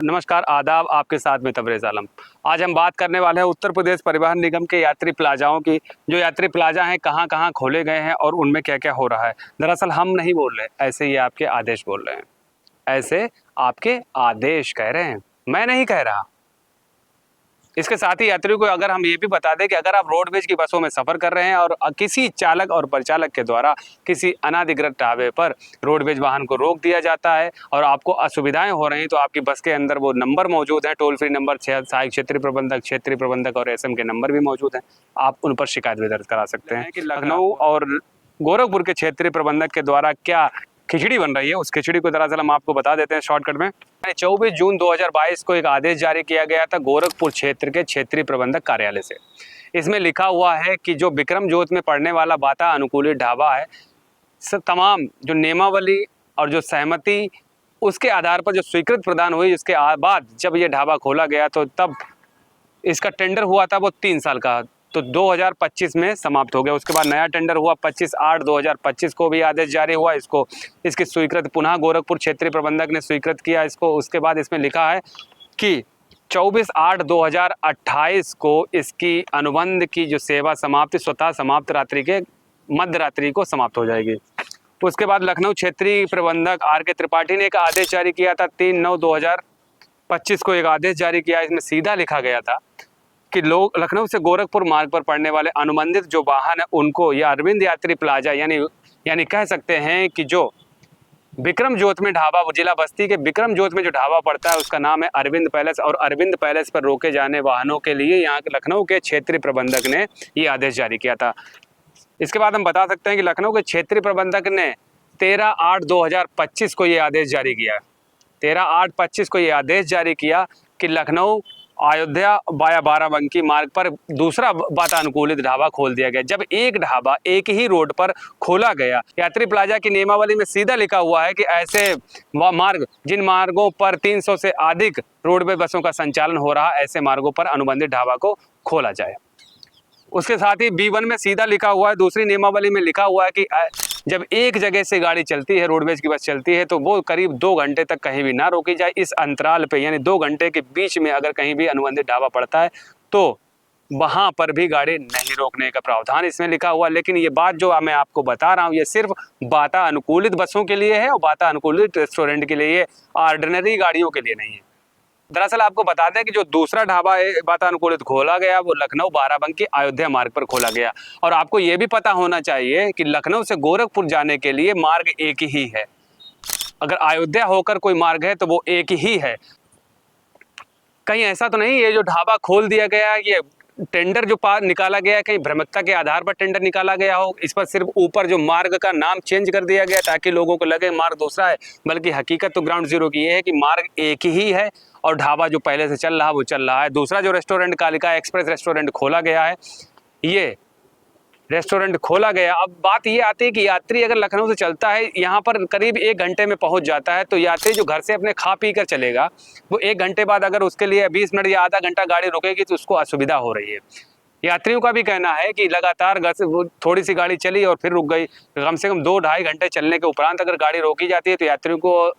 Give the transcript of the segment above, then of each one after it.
नमस्कार, आदाब। आपके साथ में तबरेज़ आलम। आज हम बात करने वाले हैं उत्तर प्रदेश परिवहन निगम के यात्री प्लाजाओं की। जो यात्री प्लाजा हैं कहाँ कहाँ खोले गए हैं और उनमें क्या क्या हो रहा है। दरअसल हम नहीं बोल रहे, ऐसे ये आपके आदेश बोल रहे हैं, ऐसे आपके आदेश कह रहे हैं, मैं नहीं कह रहा। इसके साथ ही यात्रियों को अगर हम ये भी बता दें कि अगर आप रोडवेज की बसों में सफ़र कर रहे हैं और किसी चालक और परिचालक के द्वारा किसी अनाधिकृत ढाबे पर रोडवेज वाहन को रोक दिया जाता है और आपको असुविधाएं हो रही, तो आपकी बस के अंदर वो नंबर मौजूद है, टोल फ्री नंबर, सहायक क्षेत्रीय प्रबंधक और एसएम के नंबर भी मौजूद हैं। आप उन पर शिकायत भी दर्ज करा सकते हैं कि लखनऊ और गोरखपुर के क्षेत्रीय प्रबंधक के द्वारा क्या खिचड़ी बन रही है। उस खिचड़ी को दरअसल हम आपको बता देते हैं शॉर्टकट में। 24 जून 2022 को एक आदेश जारी किया गया था गोरखपुर क्षेत्र के क्षेत्रीय प्रबंधक कार्यालय से। इसमें लिखा हुआ है कि जो विक्रम जोत में पड़ने वाला बाता अनुकूलित ढाबा है, तमाम जो नियमावली और जो सहमति उसके आधार पर जो स्वीकृत प्रदान हुई, उसके बाद जब ये ढाबा खोला गया तो तब इसका टेंडर हुआ था वो 3 साल का, तो 2025 में समाप्त हो गया। उसके बाद नया टेंडर हुआ 25/8/2025 को भी आदेश जारी हुआ। इसकी स्वीकृत पुनः गोरखपुर क्षेत्रीय प्रबंधक ने स्वीकृत किया इसको। उसके बाद इसमें लिखा है कि 24/8/2028 को इसकी अनुबंध की जो सेवा समाप्ति स्वतः समाप्त रात्रि के मध्य रात्रि को समाप्त हो जाएगी। उसके बाद लखनऊ क्षेत्रीय प्रबंधक आर.के. त्रिपाठी ने एक आदेश जारी किया था 3/9/2025 को एक आदेश जारी किया। इसमें सीधा लिखा गया था कि लोग लखनऊ से गोरखपुर मार्ग पर पड़ने वाले अनुबंधित जो वाहन है उनको या अरविंद यात्री प्लाजा यानी कह सकते हैं कि जो विक्रम जोत में ढाबा, जिला बस्ती के विक्रम जोत में जो ढाबा पड़ता है उसका नाम है अरविंद पैलेस, और अरविंद पैलेस पर रोके जाने वाहनों के लिए यहाँ के लखनऊ के क्षेत्रीय प्रबंधक ने ये आदेश जारी किया था। इसके बाद हम बता सकते हैं कि लखनऊ के क्षेत्रीय प्रबंधक ने 13/8/2025 को ये आदेश जारी किया। 13/8/25 को ये आदेश जारी किया कि लखनऊ अयोध्या वाया बाराबंकी मार्ग पर दूसरा वातानुकूलित ढाबा खोल दिया गया। जब एक ढाबा एक ही रोड पर खोला गया, यात्री प्लाजा की नियमावली में सीधा लिखा हुआ है कि ऐसे मार्ग जिन मार्गों पर 300 से अधिक रोडवे बसों का संचालन हो रहा, ऐसे मार्गों पर अनुबंधित ढाबा को खोला जाए। उसके साथ ही B1 में सीधा लिखा हुआ है, दूसरी नियमावली में लिखा हुआ है कि जब एक जगह से गाड़ी चलती है, रोडवेज की बस चलती है, तो वो करीब 2 घंटे तक कहीं भी ना रोकी जाए। इस अंतराल पे यानी 2 घंटे के बीच में अगर कहीं भी अनुबंधित ढाबा पड़ता है तो वहां पर भी गाड़ी नहीं रोकने का प्रावधान इसमें लिखा हुआ। लेकिन ये बात जो मैं आपको बता रहा हूँ ये सिर्फ बाता अनुकूलित बसों के लिए है और बाता अनुकूलित रेस्टोरेंट के लिए, ऑर्डिनरी गाड़ियों के लिए नहीं है। दरअसल आपको बता दें कि जो दूसरा ढाबा वातानुकूलित खोला गया वो लखनऊ बाराबंकी अयोध्या मार्ग पर खोला गया। और आपको ये भी पता होना चाहिए कि लखनऊ से गोरखपुर जाने के लिए मार्ग एक ही है। अगर अयोध्या होकर कोई मार्ग है तो वो एक ही है। कहीं ऐसा तो नहीं ये जो ढाबा खोल दिया गया, ये टेंडर जो निकाला गया है, कहीं भ्रमिकता के आधार पर टेंडर निकाला गया हो। इस पर सिर्फ ऊपर जो मार्ग का नाम चेंज कर दिया गया ताकि लोगों को लगे मार्ग दूसरा है, बल्कि हकीकत तो ग्राउंड जीरो की ये है कि मार्ग एक ही है और ढाबा जो पहले से चल रहा वो चल रहा है। दूसरा जो रेस्टोरेंट कालिका एक्सप्रेस रेस्टोरेंट खोला गया है, ये रेस्टोरेंट खोला गया। अब बात ये आती है कि यात्री अगर लखनऊ से चलता है, यहाँ पर करीब 1 घंटे में पहुँच जाता है, तो यात्री जो घर से अपने खा पी कर चलेगा वो 1 घंटे बाद अगर उसके लिए 20 मिनट या आधा घंटा गाड़ी रुकेगी तो उसको असुविधा हो रही है। यात्रियों का भी कहना है कि लगातार घर से थोड़ी सी गाड़ी चली और फिर रुक गई, कम से कम 2-2.5 घंटे चलने के उपरांत अगर गाड़ी रोकी जाती है तो यात्रियों को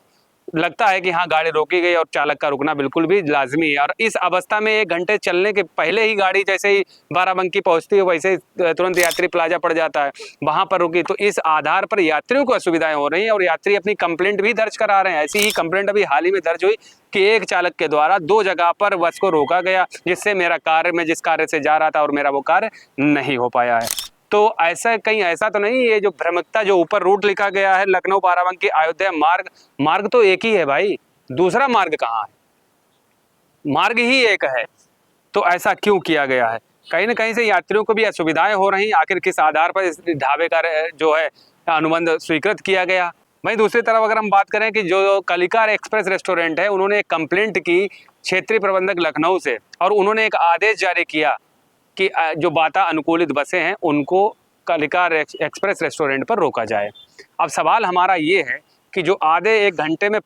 लगता है कि हाँ गाड़ी रोकी गई और चालक का रुकना बिल्कुल भी लाजमी है। और इस अवस्था में 1 घंटे चलने के पहले ही गाड़ी जैसे ही बाराबंकी पहुंचती है वैसे ही तुरंत यात्री प्लाजा पड़ जाता है, वहां पर रुकी, तो इस आधार पर यात्रियों को असुविधाएं हो रही हैं और यात्री अपनी कंप्लेंट भी दर्ज करा रहे हैं। ऐसी ही कंप्लेंट अभी हाल ही में दर्ज हुई कि एक चालक के द्वारा 2 जगह पर बस को रोका गया, जिससे मेरा कार्य में जिस कार्य से जा रहा था और मेरा वो कार्य नहीं हो पाया है। तो ऐसा कहीं ऐसा तो नहीं, ये जो भ्रमिकता जो ऊपर रूट लिखा गया है लखनऊ बाराबंकी अयोध्या मार्ग तो एक ही है भाई, दूसरा मार्ग कहाँ है? मार्ग ही एक है, तो ऐसा क्यों किया गया है? कहीं ना कहीं से यात्रियों को भी असुविधाएं हो रही। आखिर किस आधार पर इस ढाबे का जो है अनुबंध स्वीकृत किया गया? वहीं दूसरी तरफ अगर हम बात करें कि जो कालिका एक्सप्रेस रेस्टोरेंट है, उन्होंने एक कंप्लेंट की क्षेत्रीय प्रबंधक लखनऊ से और उन्होंने एक आदेश जारी किया कि जो बाता अनुकूलित बसें हैं उनको कालिका एक्सप्रेस रेस्टोरेंट पर रोका जाए। अब सवाल हमारा ये है कि जो आधे 1 घंटे में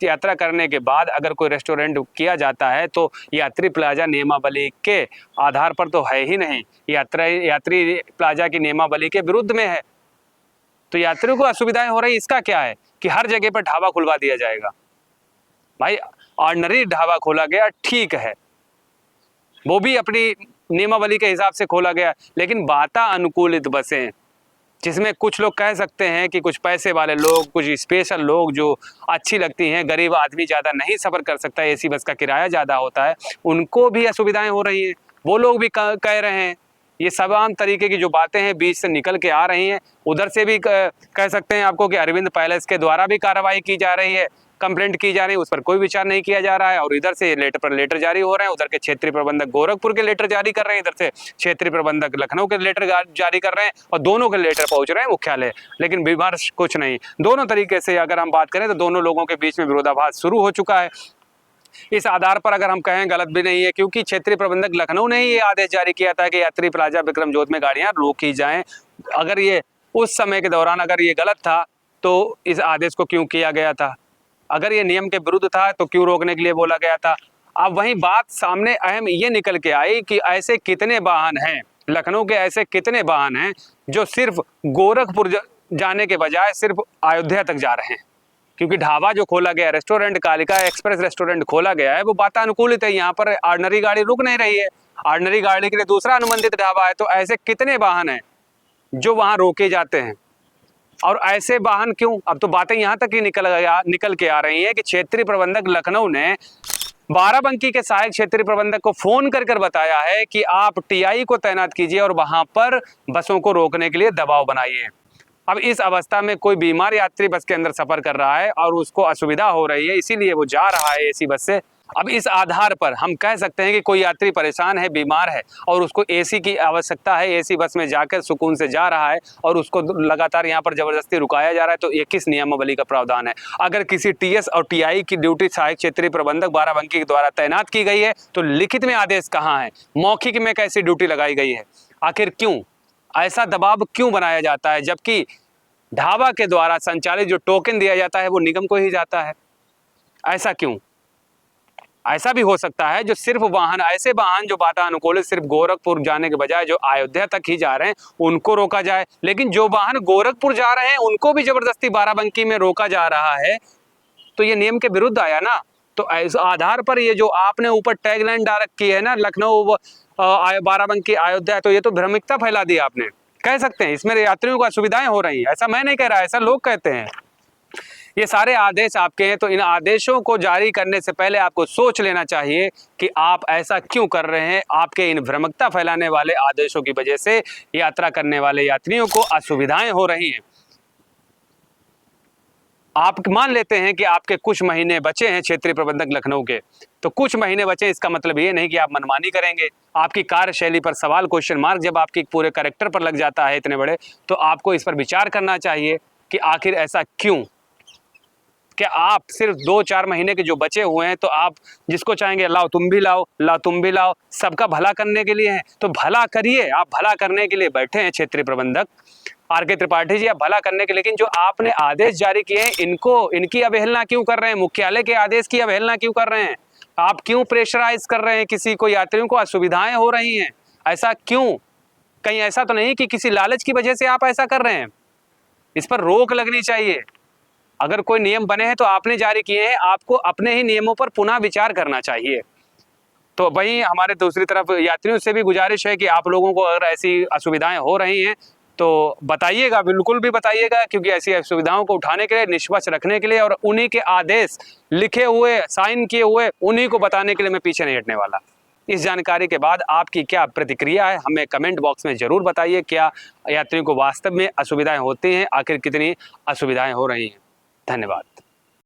यात्रा करने के बाद अगर कोई रेस्टोरेंट किया जाता है तो यात्री प्लाजा नियमावली के आधार पर तो है ही नहीं, यात्री प्लाजा की नियमावली के विरुद्ध में है। तो यात्रियों को असुविधाएं हो रही, इसका क्या है कि हर जगह पर ढाबा खुलवा दिया जाएगा? भाई ऑर्डिनरी ढाबा खोला गया, ठीक है, वो भी अपनी नियमावली के हिसाब से खोला गया, लेकिन वातानुकूलित बसें, जिसमें कुछ लोग कह सकते हैं कि कुछ पैसे वाले लोग, कुछ स्पेशल लोग जो अच्छी लगती हैं, गरीब आदमी ज़्यादा नहीं सफ़र कर सकता, एसी बस का किराया ज़्यादा होता है, उनको भी असुविधाएं हो रही हैं। वो लोग भी कह रहे हैं, ये तमाम तरीके की जो बातें हैं बीच से निकल के आ रही हैं। उधर से भी कह सकते हैं आपको कि अरविंद पैलेस के द्वारा भी कार्रवाई की जा रही है, कंप्लेंट की जा रही है, उस पर कोई विचार नहीं किया जा रहा है, और इधर से लेटर पर लेटर जारी हो रहे हैं। उधर के क्षेत्रीय प्रबंधक गोरखपुर के लेटर जारी कर रहे हैं, इधर से क्षेत्रीय प्रबंधक लखनऊ के लेटर जारी कर रहे हैं, और दोनों के लेटर पहुंच रहे हैं मुख्यालय, लेकिन विमर्श कुछ नहीं। दोनों तरीके से अगर हम बात करें तो दोनों लोगों के बीच में विरोधाभास शुरू हो चुका है। इस आधार पर अगर हम कहें गलत भी नहीं है, क्योंकि क्षेत्रीय प्रबंधक लखनऊ ने ही ये आदेश जारी किया था कि यात्री प्लाजा विक्रम जोत में गाड़ियां रोकी जाएं। अगर ये उस समय के दौरान अगर ये गलत था तो इस आदेश को क्यों किया गया था? अगर ये नियम के विरुद्ध था तो क्यों रोकने के लिए बोला गया था? अब वहीं बात सामने अहम ये निकल के आई कि ऐसे कितने वाहन हैं, लखनऊ के ऐसे कितने वाहन हैं जो सिर्फ गोरखपुर जाने के बजाय सिर्फ अयोध्या तक जा रहे हैं? क्योंकि ढाबा जो खोला गया, रेस्टोरेंट कालिका एक्सप्रेस रेस्टोरेंट खोला गया है, वो वातानुकूलित है, यहाँ पर ऑर्डिनरी गाड़ी रुक नहीं रही है, ऑर्डिनरी गाड़ी के लिए दूसरा अनुबंधित ढाबा है। तो ऐसे कितने वाहन हैं जो वहाँ रोके जाते हैं? और ऐसे वाहन क्यों? अब तो बातें यहाँ तक ही निकल के आ रही हैं कि क्षेत्रीय प्रबंधक लखनऊ ने बाराबंकी के सहायक क्षेत्रीय प्रबंधक को फोन कर बताया है कि आप टीआई को तैनात कीजिए और वहां पर बसों को रोकने के लिए दबाव बनाइए। अब इस अवस्था में कोई बीमार यात्री बस के अंदर सफर कर रहा है और उसको असुविधा हो रही है, इसीलिए वो जा रहा है एसी बस से। अब इस आधार पर हम कह सकते हैं कि कोई यात्री परेशान है, बीमार है और उसको एसी की आवश्यकता है, एसी बस में जाकर सुकून से जा रहा है और उसको लगातार यहाँ पर जबरदस्ती रुकाया जा रहा है, तो ये किस नियमावली का प्रावधान है? अगर किसी टीएस और टीआई की ड्यूटी सहायक क्षेत्रीय प्रबंधक बाराबंकी के द्वारा तैनात की गई है तो लिखित में आदेश कहाँ है? मौखिक में कैसी ड्यूटी लगाई गई है? आखिर क्यों ऐसा दबाव क्यों बनाया जाता है, जबकि ढाबा के द्वारा संचालित जो टोकन दिया जाता है वो निगम को ही जाता है? ऐसा क्यों? ऐसा भी हो सकता है जो सिर्फ वाहन, ऐसे वाहन जो वातानुकूलित सिर्फ गोरखपुर जाने के बजाय जो अयोध्या तक ही जा रहे हैं उनको रोका जाए, लेकिन जो वाहन गोरखपुर जा रहे हैं उनको भी जबरदस्ती बाराबंकी में रोका जा रहा है, तो ये नियम के विरुद्ध आया ना। तो इस आधार पर ये जो आपने ऊपर टैगलाइन डाल रखी है ना, लखनऊ बाराबंकी अयोध्या, तो ये तो भ्रमिकता फैला दी आपने। कह सकते हैं इसमें यात्रियों को असुविधाएं हो रही हैं, ऐसा मैं नहीं कह रहा, ऐसा लोग कहते हैं। ये सारे आदेश आपके हैं, तो इन आदेशों को जारी करने से पहले आपको सोच लेना चाहिए कि आप ऐसा क्यों कर रहे हैं। आपके इन भ्रमिकता फैलाने वाले आदेशों की वजह से यात्रा करने वाले यात्रियों को असुविधाएं हो रही हैं। आप मान लेते हैं कि आपके कुछ महीने बचे हैं क्षेत्रीय प्रबंधक लखनऊ के, तो कुछ महीने बचे, इसका मतलब ये नहीं कि आप मनमानी करेंगे। आपकी कार्यशैली पर सवाल, क्वेश्चन मार्क जब आपकी पूरे कैरेक्टर पर लग जाता है इतने बड़े, तो आपको इस पर विचार करना चाहिए कि आखिर ऐसा क्यों। क्या आप सिर्फ 2-4 महीने के जो बचे हुए हैं तो आप जिसको चाहेंगे लाओ तुम भी लाओ, लाओ तुम भी लाओ, सबका भला करने के लिए है तो भला करिए। आप भला करने के लिए बैठे हैं क्षेत्रीय प्रबंधक आर.के. त्रिपाठी जी, आप भला करने के, लेकिन जो आपने आदेश जारी किए हैं इनकी अवहेलना क्यों कर रहे हैं? मुख्यालय के आदेश की अवहेलना क्यों कर रहे हैं? आप क्यों प्रेशराइज कर रहे हैं किसी को? यात्रियों को असुविधाएं हो रही हैं, ऐसा क्यों? कहीं ऐसा तो नहीं कि किसी लालच की वजह से आप ऐसा कर रहे हैं? इस पर रोक लगनी चाहिए। अगर कोई नियम बने हैं तो आपने जारी किए हैं, आपको अपने ही नियमों पर पुनः विचार करना चाहिए। तो वहीं हमारे दूसरी तरफ यात्रियों से भी गुजारिश है कि आप लोगों को अगर ऐसी असुविधाएं हो रही हैं तो बताइएगा, बिल्कुल भी बताइएगा, क्योंकि ऐसी असुविधाओं को उठाने के लिए, निष्पक्ष रखने के लिए और उन्हीं के आदेश लिखे हुए, साइन किए हुए, उन्हीं को बताने के लिए मैं पीछे नहीं हटने वाला। इस जानकारी के बाद आपकी क्या प्रतिक्रिया है, हमें कमेंट बॉक्स में ज़रूर बताइए। क्या यात्रियों को वास्तव में असुविधाएं होती हैं? आखिर कितनी असुविधाएं हो रही हैं? धन्यवाद।